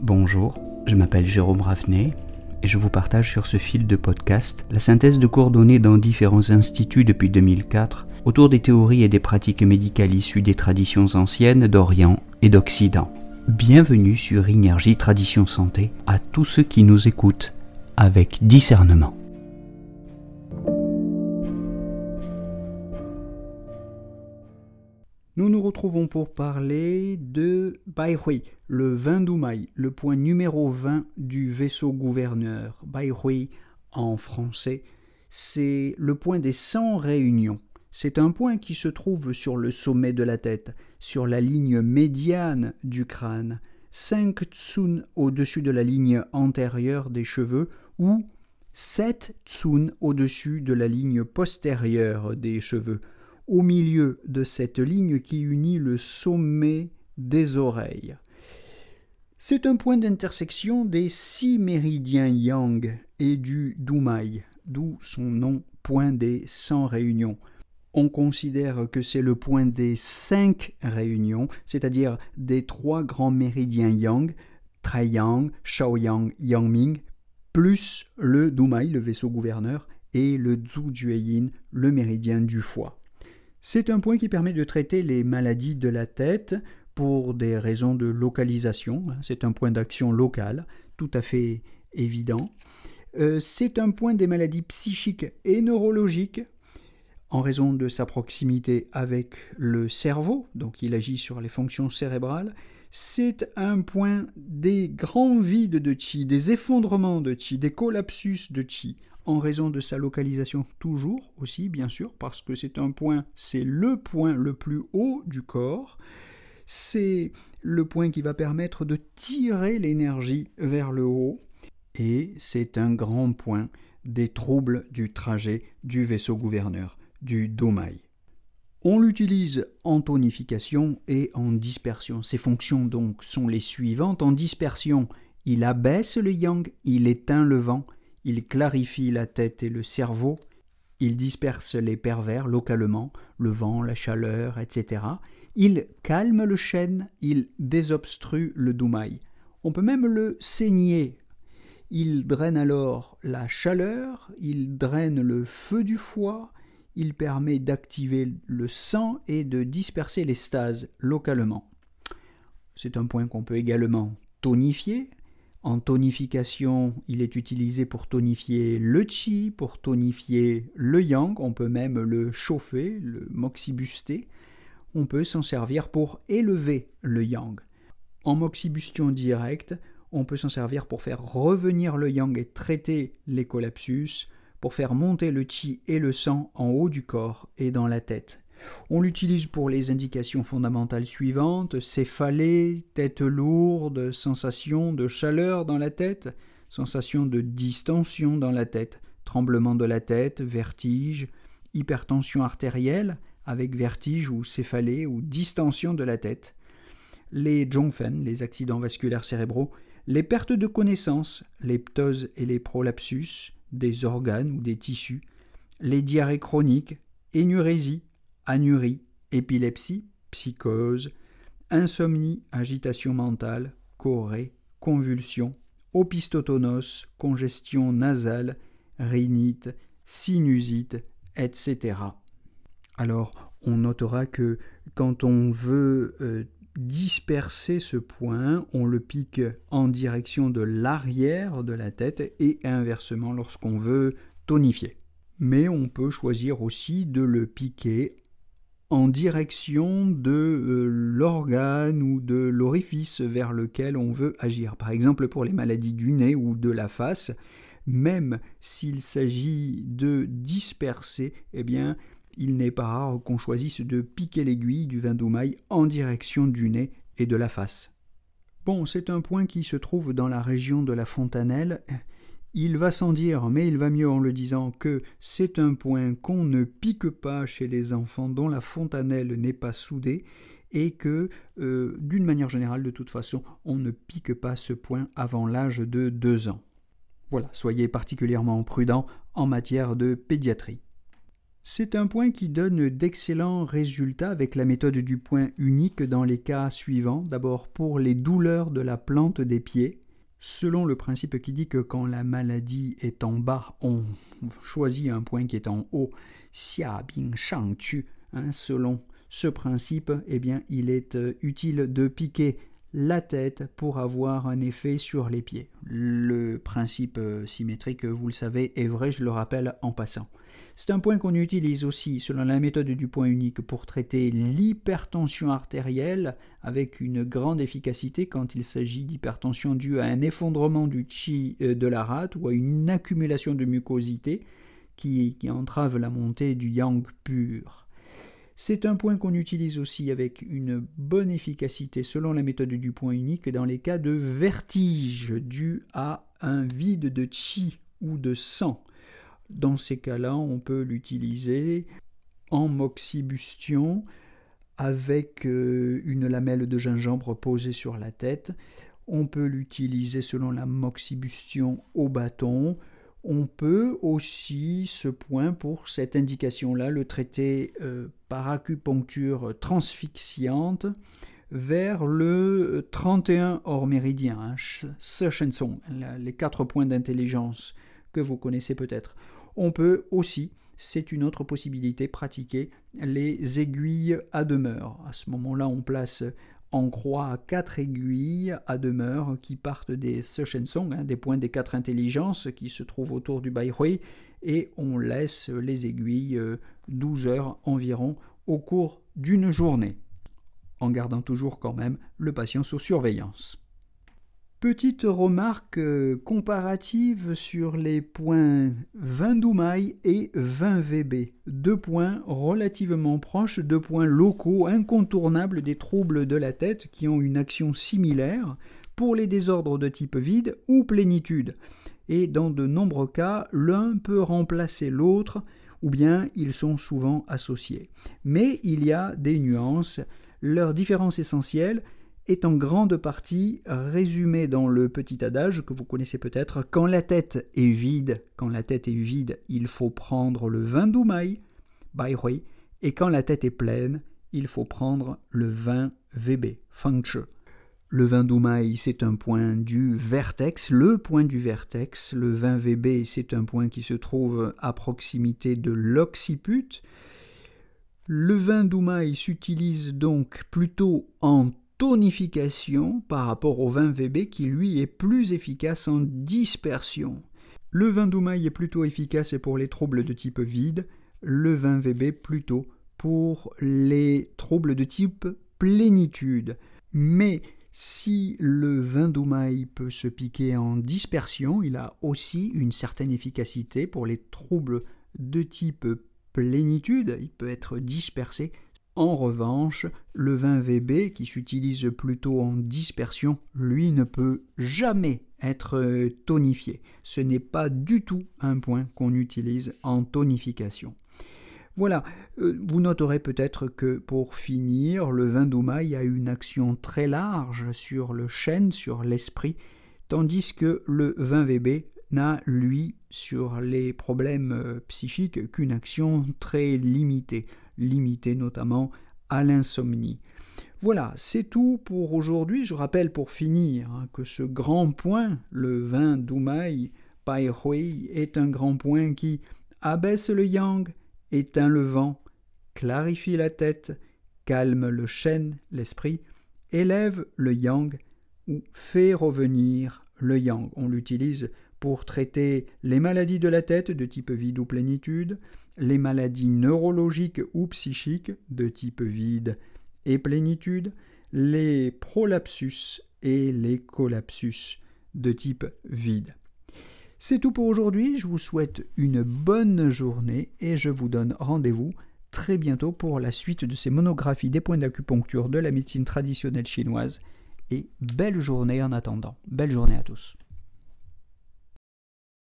Bonjour, je m'appelle Jérôme Raffnet et je vous partage sur ce fil de podcast la synthèse de cours donnés dans différents instituts depuis 2004 autour des théories et des pratiques médicales issues des traditions anciennes d'Orient et d'Occident. Bienvenue sur Énergie Tradition Santé à tous ceux qui nous écoutent avec discernement. Nous nous retrouvons pour parler de Bai Hui, le vin d'Umai, le point numéro 20 du vaisseau gouverneur. Bai Hui, en français, c'est le point des 100 réunions. C'est un point qui se trouve sur le sommet de la tête, sur la ligne médiane du crâne, 5 tsun au-dessus de la ligne antérieure des cheveux ou 7 tsun au-dessus de la ligne postérieure des cheveux, au milieu de cette ligne qui unit le sommet des oreilles. C'est un point d'intersection des 6 méridiens yang et du Dumai, d'où son nom point des 100 réunions. On considère que c'est le point des 5 réunions, c'est-à-dire des 3 grands méridiens yang, Taiyang, Shaoyang, Yangming, plus le Dumai, le vaisseau gouverneur, et le Zhujueyin, le méridien du foie. C'est un point qui permet de traiter les maladies de la tête pour des raisons de localisation. C'est un point d'action local, tout à fait évident. C'est un point des maladies psychiques et neurologiques en raison de sa proximité avec le cerveau, donc il agit sur les fonctions cérébrales. C'est un point des grands vides de Qi, des effondrements de Qi, des collapsus de Qi, en raison de sa localisation toujours aussi, bien sûr, parce que c'est le point le plus haut du corps. C'est le point qui va permettre de tirer l'énergie vers le haut, et c'est un grand point des troubles du trajet du vaisseau gouverneur, du Domai. On l'utilise en tonification et en dispersion. Ses fonctions donc sont les suivantes. En dispersion, il abaisse le yang, il éteint le vent, il clarifie la tête et le cerveau, il disperse les pervers localement, le vent, la chaleur, etc. Il calme le chêne, il désobstrue le Dumai. On peut même le saigner. Il draine alors la chaleur, il draine le feu du foie, il permet d'activer le sang et de disperser les stases localement. C'est un point qu'on peut également tonifier. En tonification, il est utilisé pour tonifier le Qi, pour tonifier le Yang. On peut même le chauffer, le moxibuster. On peut s'en servir pour élever le Yang. En moxibustion directe, on peut s'en servir pour faire revenir le Yang et traiter les collapsus, pour faire monter le Qi et le sang en haut du corps et dans la tête. On l'utilise pour les indications fondamentales suivantes: céphalée, tête lourde, sensation de chaleur dans la tête, sensation de distension dans la tête, tremblement de la tête, vertige, hypertension artérielle avec vertige ou céphalée ou distension de la tête, les zhongfen, les accidents vasculaires cérébraux, les pertes de connaissance, les ptoses et les prolapsus, des organes ou des tissus, les diarrhées chroniques, énurésie, anurie, épilepsie, psychose, insomnie, agitation mentale, chorée, convulsions, opistotonos, congestion nasale, rhinite, sinusite, etc. Alors, on notera que quand on veut disperser ce point, on le pique en direction de l'arrière de la tête et inversement lorsqu'on veut tonifier. Mais on peut choisir aussi de le piquer en direction de l'organe ou de l'orifice vers lequel on veut agir. Par exemple, pour les maladies du nez ou de la face, même s'il s'agit de disperser, eh bien, il n'est pas rare qu'on choisisse de piquer l'aiguille du vin d'Umai en direction du nez et de la face. Bon, c'est un point qui se trouve dans la région de la fontanelle. Il va sans dire, mais il va mieux en le disant, que c'est un point qu'on ne pique pas chez les enfants dont la fontanelle n'est pas soudée et que, d'une manière générale, de toute façon, on ne pique pas ce point avant l'âge de 2 ans. Voilà, soyez particulièrement prudents en matière de pédiatrie. C'est un point qui donne d'excellents résultats avec la méthode du point unique dans les cas suivants. D'abord pour les douleurs de la plante des pieds, selon le principe qui dit que quand la maladie est en bas, on choisit un point qui est en haut, xia bing shang tu. Selon ce principe, eh bien, il est utile de piquer la tête pour avoir un effet sur les pieds. Le principe symétrique, vous le savez, est vrai, je le rappelle en passant. C'est un point qu'on utilise aussi, selon la méthode du point unique, pour traiter l'hypertension artérielle avec une grande efficacité quand il s'agit d'hypertension due à un effondrement du qi de la rate ou à une accumulation de mucosité qui entrave la montée du yang pur. C'est un point qu'on utilise aussi avec une bonne efficacité selon la méthode du point unique dans les cas de vertige dû à un vide de qi ou de sang. Dans ces cas-là, on peut l'utiliser en moxibustion avec une lamelle de gingembre posée sur la tête. On peut l'utiliser selon la moxibustion au bâton. On peut aussi, ce point, pour cette indication-là, le traiter par acupuncture transfixiante vers le 31 hors méridien, les 4 points d'intelligence que vous connaissez peut-être. On peut aussi, c'est une autre possibilité, pratiquer les aiguilles à demeure. À ce moment-là, on place en croix 4 aiguilles à demeure qui partent des Shensong, des points des 4 intelligences qui se trouvent autour du Baihui, et on laisse les aiguilles 12 heures environ au cours d'une journée, en gardant toujours quand même le patient sous surveillance. Petite remarque comparative sur les points 20 Doumaï et 20 VB, 2 points relativement proches, 2 points locaux incontournables des troubles de la tête qui ont une action similaire pour les désordres de type vide ou plénitude. Et dans de nombreux cas, l'un peut remplacer l'autre ou bien ils sont souvent associés. Mais il y a des nuances, leur différence essentielle est en grande partie résumé dans le petit adage que vous connaissez peut-être. Quand la tête est vide, il faut prendre le 20 Doumaï, Baihui, et quand la tête est pleine, il faut prendre le 20 VB, Fangche. Le 20 Doumaï, c'est un point du vertex, le point du vertex. Le 20 VB, c'est un point qui se trouve à proximité de l'occiput. Le 20 Doumaï s'utilise donc plutôt en tonification par rapport au 20 VB qui lui est plus efficace en dispersion. Le 20 Doumaï est plutôt efficace pour les troubles de type vide, le 20 VB plutôt pour les troubles de type plénitude. Mais si le 20 Doumaï peut se piquer en dispersion, il a aussi une certaine efficacité pour les troubles de type plénitude, il peut être dispersé. En revanche, le 20 VB, qui s'utilise plutôt en dispersion, lui ne peut jamais être tonifié. Ce n'est pas du tout un point qu'on utilise en tonification. Voilà, vous noterez peut-être que pour finir, le 20 Doumaï a une action très large sur le chêne, sur l'esprit, tandis que le 20 VB n'a, lui, sur les problèmes psychiques, qu'une action très limitée notamment à l'insomnie. Voilà, c'est tout pour aujourd'hui. Je rappelle pour finir que ce grand point, le 20 Doumaï Baihui, est un grand point qui abaisse le yang, éteint le vent, clarifie la tête, calme le chêne, l'esprit, élève le yang ou fait revenir le yang. On l'utilise pour traiter les maladies de la tête de type vide ou plénitude, les maladies neurologiques ou psychiques de type vide et plénitude, les prolapsus et les collapsus de type vide. C'est tout pour aujourd'hui, je vous souhaite une bonne journée et je vous donne rendez-vous très bientôt pour la suite de ces monographies des points d'acupuncture de la médecine traditionnelle chinoise et belle journée en attendant. Belle journée à tous.